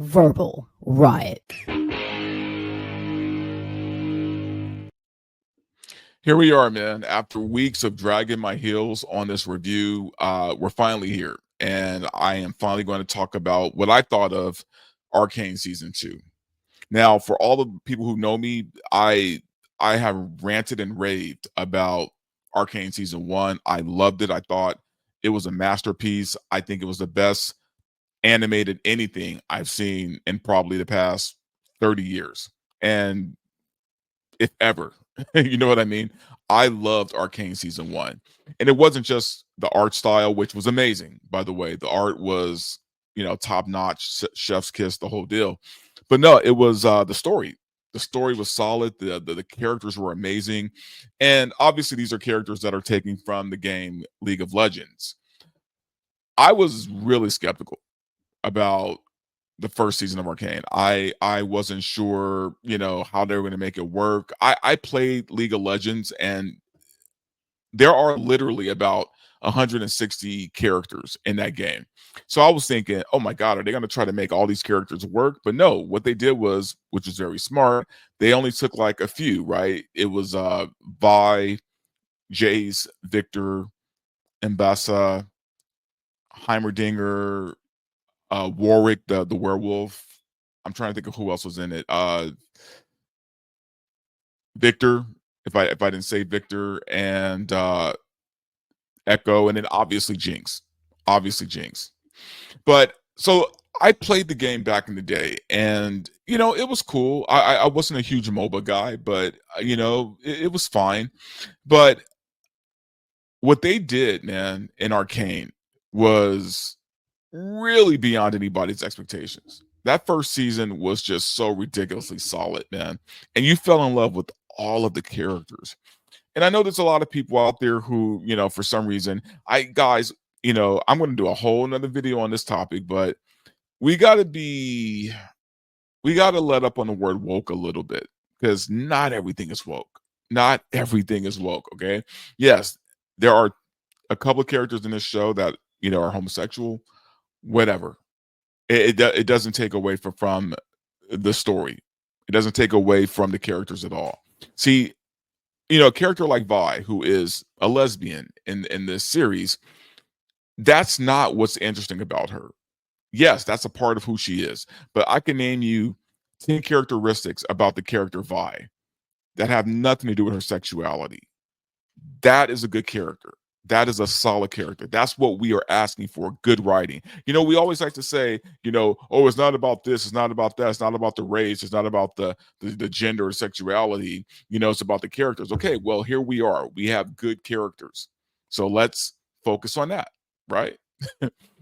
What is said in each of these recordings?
Verbal Riot. Here we are, man. After weeks of dragging my heels on this review, we're finally here. And I am finally going to talk about what I thought of Arcane Season 2. Now, for all the people who know me, I have ranted and raved about Arcane Season 1. I loved it. I thought it was a masterpiece. I think it was the best animated anything I've seen in probably the past 30 years. And if ever. You know what I mean? I loved Arcane Season 1. And it wasn't just the art style, which was amazing, by the way. The art was, top notch, chef's kiss, the whole deal. But no, it was the story. The story was solid. The characters were amazing. And obviously, these are characters that are taken from the game League of Legends. I was really skeptical about the first season of Arcane. I wasn't sure, how they were going to make it work. I played League of Legends, and there are literally about 160 characters in that game. So I was thinking, oh my God, are they going to try to make all these characters work? But no, what they did was, which was very smart, they only took like a few, right? It was Vi, Jace, Victor, Mbasa, Heimerdinger, Warwick, the werewolf. I'm trying to think of who else was in it. Victor, if I didn't say Victor, and Echo, and then obviously Jinx. Obviously Jinx. But so I played the game back in the day, and it was cool. I wasn't a huge MOBA guy, but it was fine. But what they did, man, in Arcane was really beyond anybody's expectations. That first season was just so ridiculously solid, man. And you fell in love with all of the characters. And I know there's a lot of people out there who, for some reason, guys, I'm going to do a whole another video on this topic, but we got to let up on the word woke a little bit, because not everything is woke. Not everything is woke. Okay. Yes, there are a couple of characters in this show that, are homosexual, whatever. It doesn't take away from the story. It doesn't take away from the characters at all. See, a character like Vi, who is a lesbian in this series, that's not what's interesting about her. Yes, that's a part of who she is, but I can name you 10 characteristics about the character Vi that have nothing to do with her sexuality. That is a good character. That is a solid character. That's what we are asking for, good writing. We always like to say, oh, it's not about this, it's not about that, it's not about the race, it's not about the gender or sexuality, it's about the characters. Okay, well, here we are. We have good characters. So let's focus on that, right?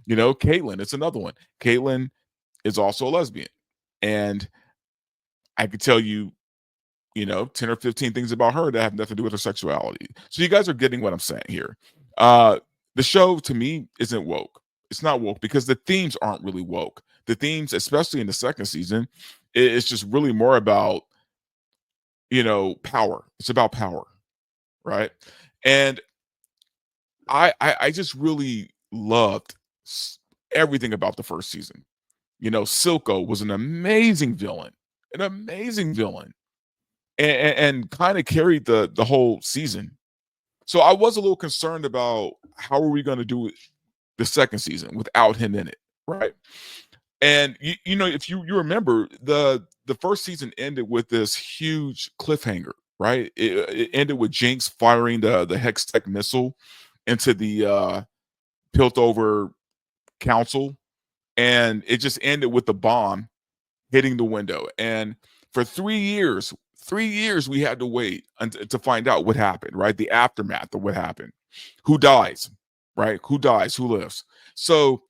Caitlyn, it's another one. Caitlyn is also a lesbian. And I could tell you 10 or 15 things about her that have nothing to do with her sexuality. So you guys are getting what I'm saying here. The show, to me, isn't woke. It's not woke because the themes aren't really woke. The themes, especially in the second season, it's just really more about, power. It's about power, right? And I just really loved everything about the first season. Silco was an amazing villain, and kind of carried the whole season. So I was a little concerned about how are we going to do the second season without him in it, right? And if you remember, the first season ended with this huge cliffhanger, right? It ended with Jinx firing the Hextech missile into the Piltover Council, and it just ended with the bomb hitting the window. And for 3 years, we had to wait to find out what happened, right? The aftermath of what happened. Who dies, right? Who dies? Who lives? So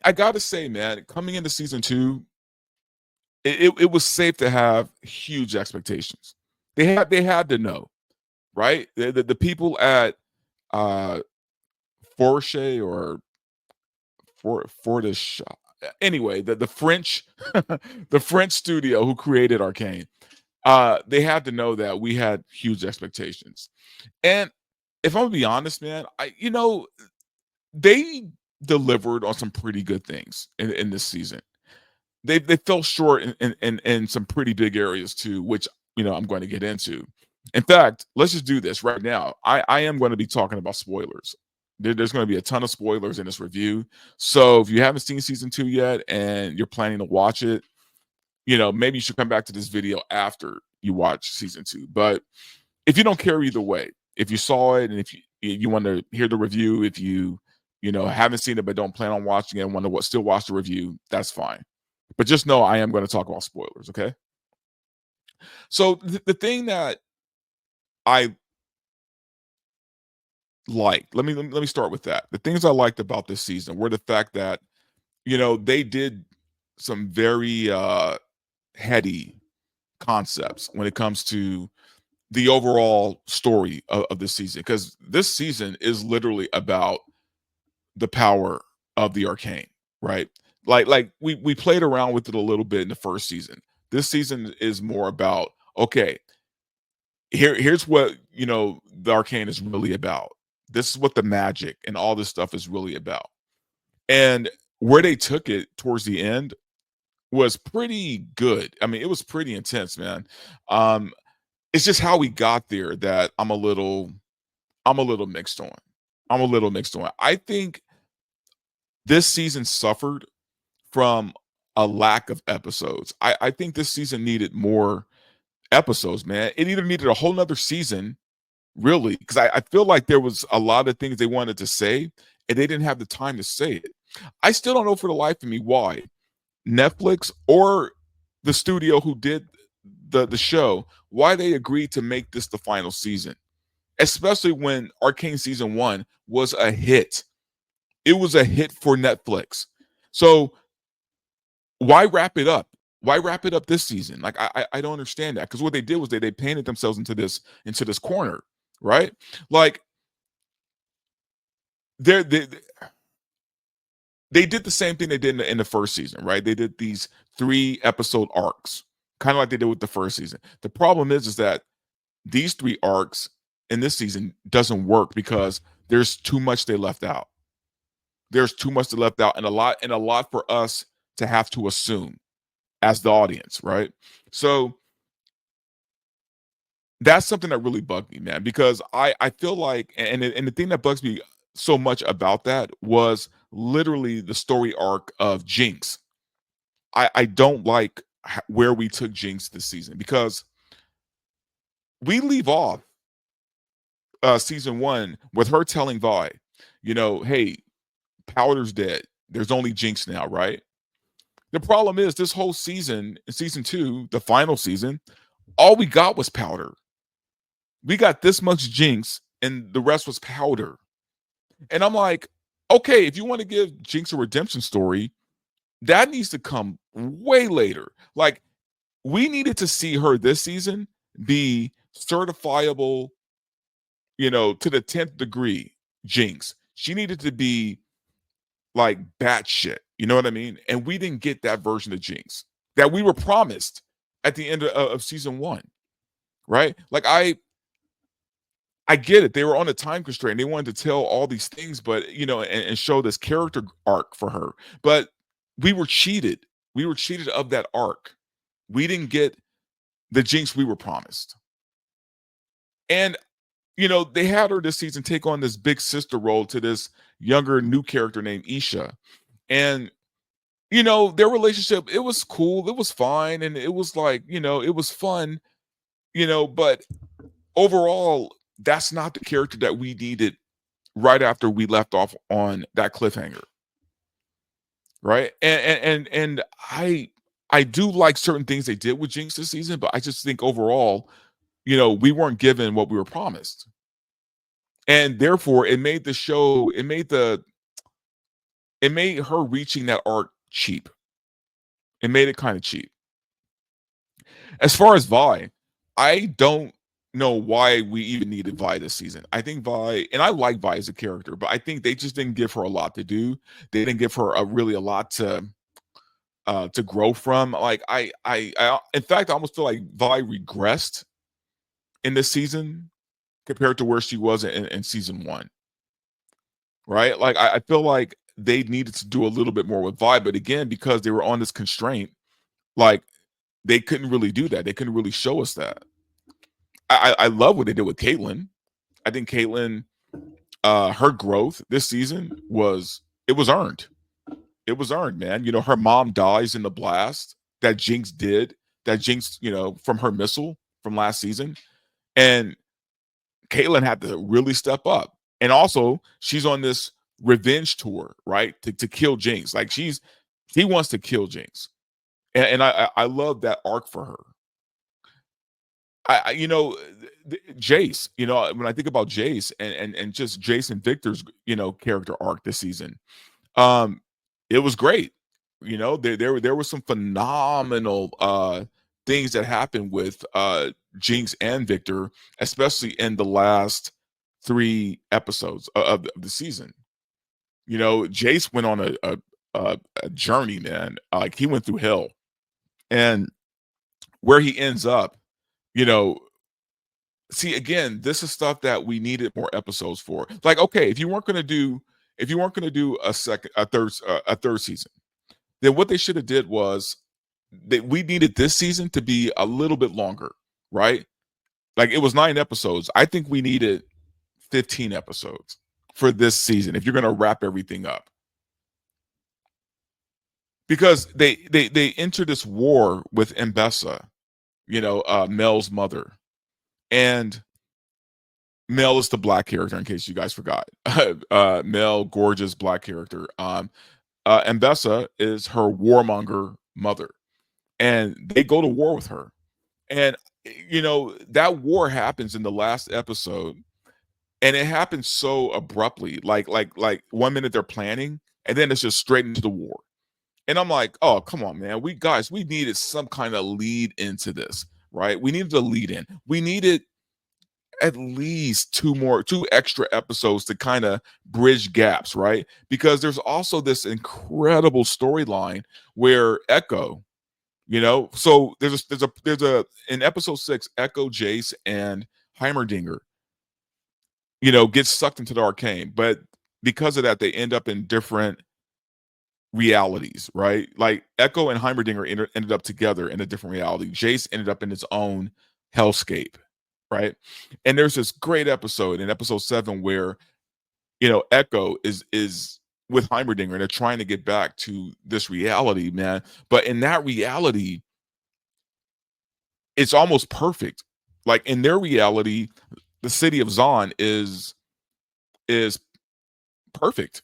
I got to say, man, coming into season 2, it was safe to have huge expectations. They had to know, right? The people at Forche or Fortish, anyway, the French the French studio who created Arcane, they had to know that we had huge expectations. And if I'm gonna be honest, man, they delivered on some pretty good things in this season. They fell short in some pretty big areas too, which I'm going to get into. In fact, let's just do this right now. I am going to be talking about spoilers. There's going to be a ton of spoilers in this review. So if you haven't seen season 2 yet and you're planning to watch it, maybe you should come back to this video after you watch season 2. But if you don't care either way, if you saw it and if you want to hear the review, if you haven't seen it but don't plan on watching it and want to still watch the review, that's fine. But just know I am going to talk about spoilers, okay? So the thing that I liked, let me start with that. The things I liked about this season were the fact that they did some very heady concepts when it comes to the overall story of this season, because this season is literally about the power of the arcane, right? Like we played around with it a little bit in the first season. This season is more about, okay, here's what the arcane is really about. This is what the magic and all this stuff is really about. And where they took it towards the end was pretty good. I mean, it was pretty intense, man. It's just how we got there that I'm a little mixed on. I'm a little mixed on. I think this season suffered from a lack of episodes. I think this season needed more episodes, man. It either needed a whole nother season, really, because I feel like there was a lot of things they wanted to say, and they didn't have the time to say it. I still don't know for the life of me why Netflix or the studio who did the show, why they agreed to make this the final season, especially when Arcane season 1 was a hit. It was a hit for Netflix. So why wrap it up? Why wrap it up this season? Like I don't understand that, because what they did was they painted themselves into this corner, right? Like they did the same thing they did in the first season, right? They did these 3 episode arcs, kind of like they did with the first season. The problem is that these 3 arcs in this season doesn't work because there's too much they left out. There's too much they left out, and a lot for us to have to assume as the audience, right? So that's something that really bugged me, man, because I feel like, and the thing that bugs me so much about that was literally the story arc of Jinx. I don't like where we took Jinx this season, because we leave off season 1 with her telling Vi, hey, Powder's dead. There's only Jinx now, right? The problem is this whole season, season 2, the final season, all we got was Powder. We got this much Jinx, and the rest was Powder. And I'm like, okay, if you want to give Jinx a redemption story, that needs to come way later. Like, we needed to see her this season be certifiable, to the 10th degree Jinx. She needed to be like batshit. You know what I mean? And we didn't get that version of Jinx that we were promised at the end of season 1, right? Like I get it. They were on a time constraint. They wanted to tell all these things, but and show this character arc for her. But we were cheated. We were cheated of that arc. We didn't get the Jinx we were promised. And they had her this season take on this big sister role to this younger new character named Isha. And their relationship, it was cool, it was fine, and it was like, it was fun, but overall, that's not the character that we needed right after we left off on that cliffhanger. Right? And I do like certain things they did with Jinx this season, but I just think overall, we weren't given what we were promised. And therefore, it made the show, it made her reaching that arc cheap. It made it kind of cheap. As far as Vi, I don't know why we even needed Vi this season. I think Vi, and I like Vi as a character, but I think they just didn't give her a lot to do. They didn't give her really a lot to grow from. Like I in fact, I almost feel like Vi regressed in this season compared to where she was in season 1. Right? Like I feel like they needed to do a little bit more with Vi, but again, because they were on this constraint, like they couldn't really do that. They couldn't really show us that. I love what they did with Caitlyn. I think Caitlyn, her growth this season was earned. It was earned, man. Her mom dies in the blast that Jinx did, that Jinx, from her missile from last season. And Caitlyn had to really step up. And also, she's on this revenge tour, right? To kill Jinx. Like she wants to kill Jinx. And I love that arc for her. Jace, when I think about Jace and just Jace and Victor's, character arc this season, um, it was great. There were some phenomenal things that happened with Jinx and Victor, especially in the last 3 episodes of the season. Jace went on a journey, man. Like he went through hell, and where he ends up, you know, see again, this is stuff that we needed more episodes for. Like, okay, if you weren't gonna do a third season, then what they should have did was that we needed this season to be a little bit longer, right? Like it was 9 episodes. I think we needed 15 episodes for this season if you're gonna wrap everything up. Because they enter this war with Mbessa, Mel's mother. And Mel is the black character, in case you guys forgot. Mel, gorgeous black character. Mbessa is her warmonger mother, and they go to war with her. And that war happens in the last episode, and it happens so abruptly. Like 1 minute they're planning, and then it's just straight into the war. And I'm like, oh, come on, man. We needed some kind of lead into this, right? We needed a lead in. We needed at least two extra episodes to kind of bridge gaps, right? Because there's also this incredible storyline where Echo, so there's a in episode 6, Echo, Jace, and Heimerdinger, gets sucked into the Arcane, but because of that, they end up in different realities, right? Like Echo and Heimerdinger ended up together in a different reality. Jace ended up in its own hellscape, right? And there's this great episode in episode 7 where Echo is with Heimerdinger and they're trying to get back to this reality, man. But in that reality, it's almost perfect. Like in their reality, the city of Zon is perfect.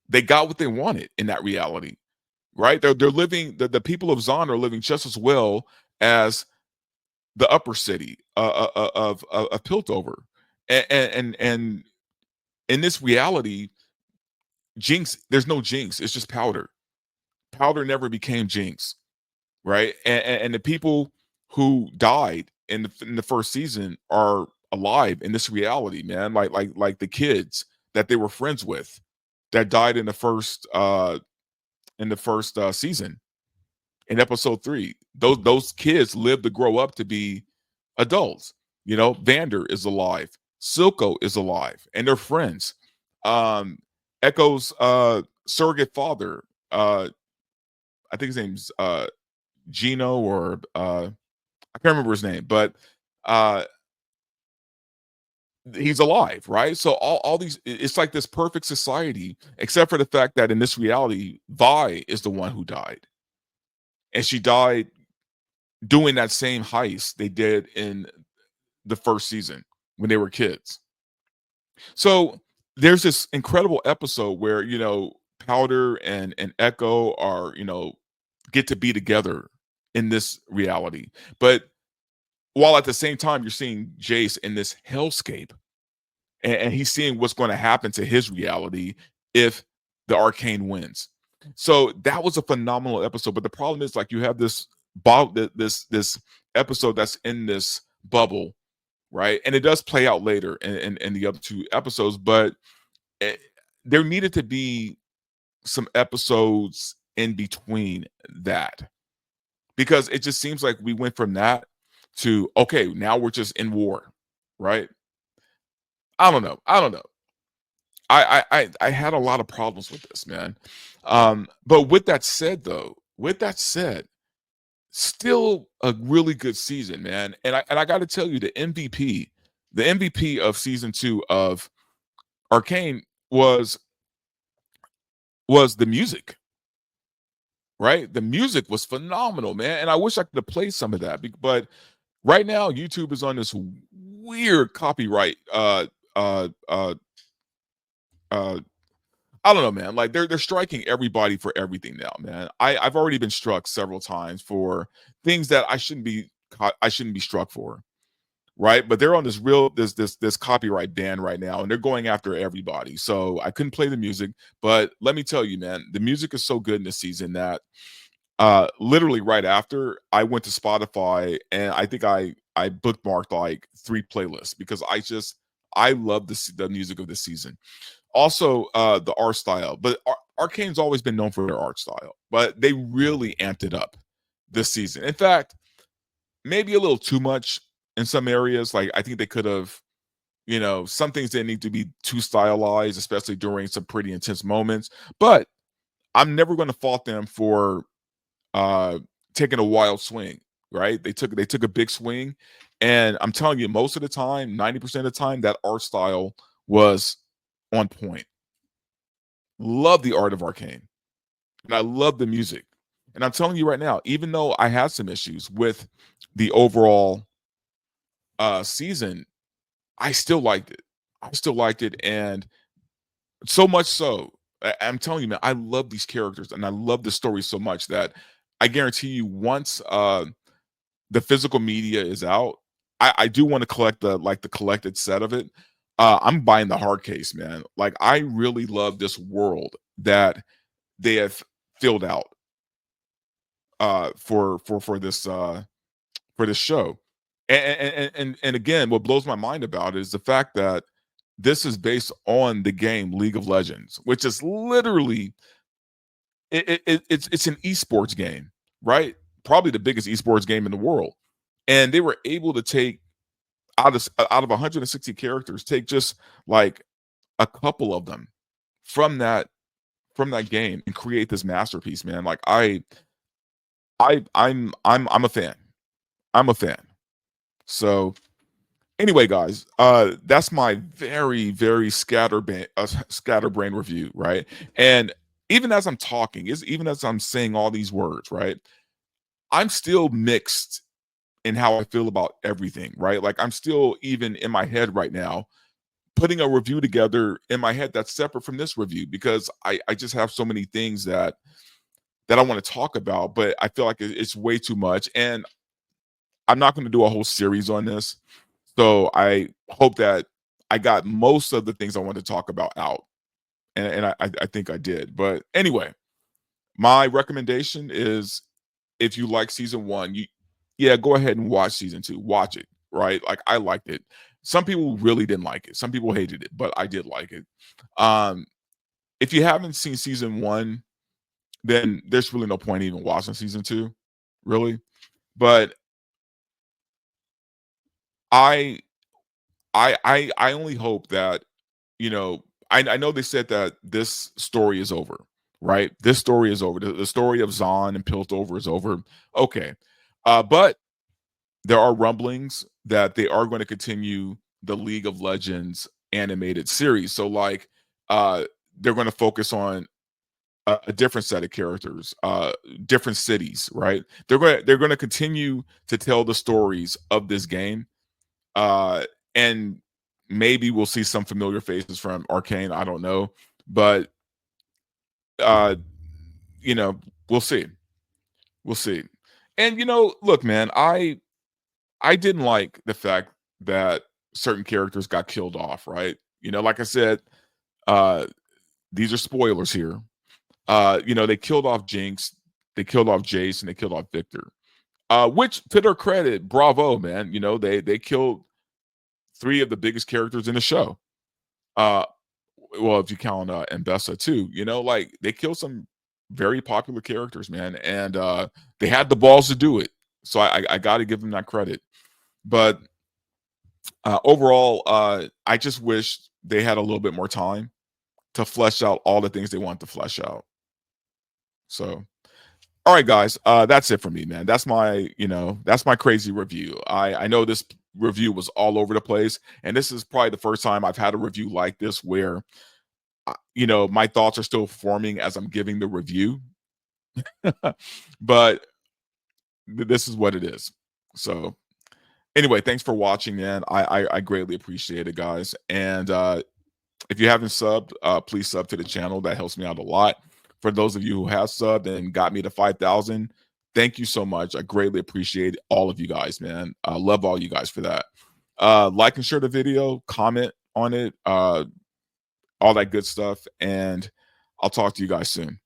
They got what they wanted in that reality, right? They're living, the people of Zon are living just as well as the upper city of Piltover. And in this reality, Jinx, there's no Jinx. It's just Powder. Powder never became Jinx, right? And the people who died in the first season are alive in this reality, man. Like the kids that they were friends with that died in the first season in episode 3. Those kids lived to grow up to be adults. Vander is alive, Silco is alive, and they're friends. Echo's surrogate father, I think his name's Gino, or I can't remember his name, but uh he's alive, right? So all these, it's like this perfect society, except for the fact that in this reality, Vi is the one who died. And she died doing that same heist they did in the first season when they were kids. So there's this incredible episode where Powder and Echo are get to be together in this reality, but while at the same time you're seeing Jace in this hellscape, and he's seeing what's going to happen to his reality if the Arcane wins. So that was a phenomenal episode. But the problem is, like, you have this episode that's in this bubble, right? And it does play out later in the other 2 episodes, but there needed to be some episodes in between that, because it just seems like we went from that to, okay, now we're just in war, right? I don't know. I had a lot of problems with this, man. But with that said, though, with that said, still a really good season, man. And I got to tell you, the MVP of season 2 of Arcane was the music, right? The music was phenomenal, man. And I wish I could have played some of that, but right now YouTube is on this weird copyright uh uh uh I don't know, man. Like they're striking everybody for everything now, man. I've already been struck several times for things that I shouldn't be struck for, right? But they're on this copyright ban right now, and they're going after everybody. So I couldn't play the music, but let me tell you, man, the music is so good in this season that literally right after I went to Spotify and I think I bookmarked like 3 playlists because I love the music of this season. Also, the art style, but Arcane's always been known for their art style, but they really amped it up this season. In fact, maybe a little too much in some areas. Like I think they could have, some things didn't need to be too stylized, especially during some pretty intense moments. But I'm never going to fault them for uh taking a wild swing, right? They took a big swing, and I'm telling you, most of the time, 90% of the time, that art style was on point. Love the art of Arcane, and I love the music. And I'm telling you right now, even though I had some issues with the overall season, I still liked it. I still liked it, and so much so, I'm telling you, man, I love these characters and I love the story so much that I guarantee you, once the physical media is out, I do want to collect the collected set of it. I'm buying the hard case, man. Like I really love this world that they have filled out for this show. And again, what blows my mind about it is the fact that this is based on the game League of Legends, which is literally it's an esports game, right? Probably the biggest esports game in the world. And they were able to take out of 160 characters, take just like a couple of them from that game and create this masterpiece, man. Like I'm a fan. I'm a fan. So anyway, guys, that's my very, very scatterbrain review, right? And even as I'm talking, even as I'm saying all these words, right? I'm still mixed in how I feel about everything, right? Like I'm still even in my head right now putting a review together in my head that's separate from this review because I just have so many things that I want to talk about, but I feel like it's way too much. And I'm not going to do a whole series on this. So I hope that I got most of the things I want to talk about out. And I think I did. But anyway, my recommendation is if you like season one, yeah, go ahead and watch season two. Watch it, right? Like I liked it. Some people really didn't like it. Some people hated it, but I did like it. Um, if you haven't seen season one, then there's really no point even watching season two, really. But I I only hope that I know they said that this story is over, right? This story is over. The story of Zahn and Piltover is over. Okay, but there are rumblings that they are going to continue the League of Legends animated series. So like, they're going to focus on a different set of characters, different cities, right? They're going to continue to tell the stories of this game, and maybe we'll see some familiar faces from Arcane. I don't know, but uh, you know, we'll see. We'll see. And look, man, I didn't like the fact that certain characters got killed off, right? Like I said, uh, these are spoilers here. They killed off Jinx, they killed off Jace, and they killed off Victor. Which, to their credit, bravo, man. They killed three of the biggest characters in the show. Uh, well, if you count Mbessa too, like they killed some very popular characters, man, and they had the balls to do it. So I got to give them that credit. But overall, I just wish they had a little bit more time. to flesh out all the things they want to flesh out. So, all right, guys, that's it for me, man. That's my, that's my crazy review. I know this review was all over the place, and this is probably the first time I've had a review like this where, my thoughts are still forming as I'm giving the review. But this is what it is. So anyway, thanks for watching, man. I greatly appreciate it, guys. And if you haven't subbed, please sub to the channel. That helps me out a lot. For those of you who have subbed and got me to 5,000, thank you so much. I greatly appreciate all of you guys, man. I love all you guys for that. Like and share the video, comment on it, all that good stuff. And I'll talk to you guys soon.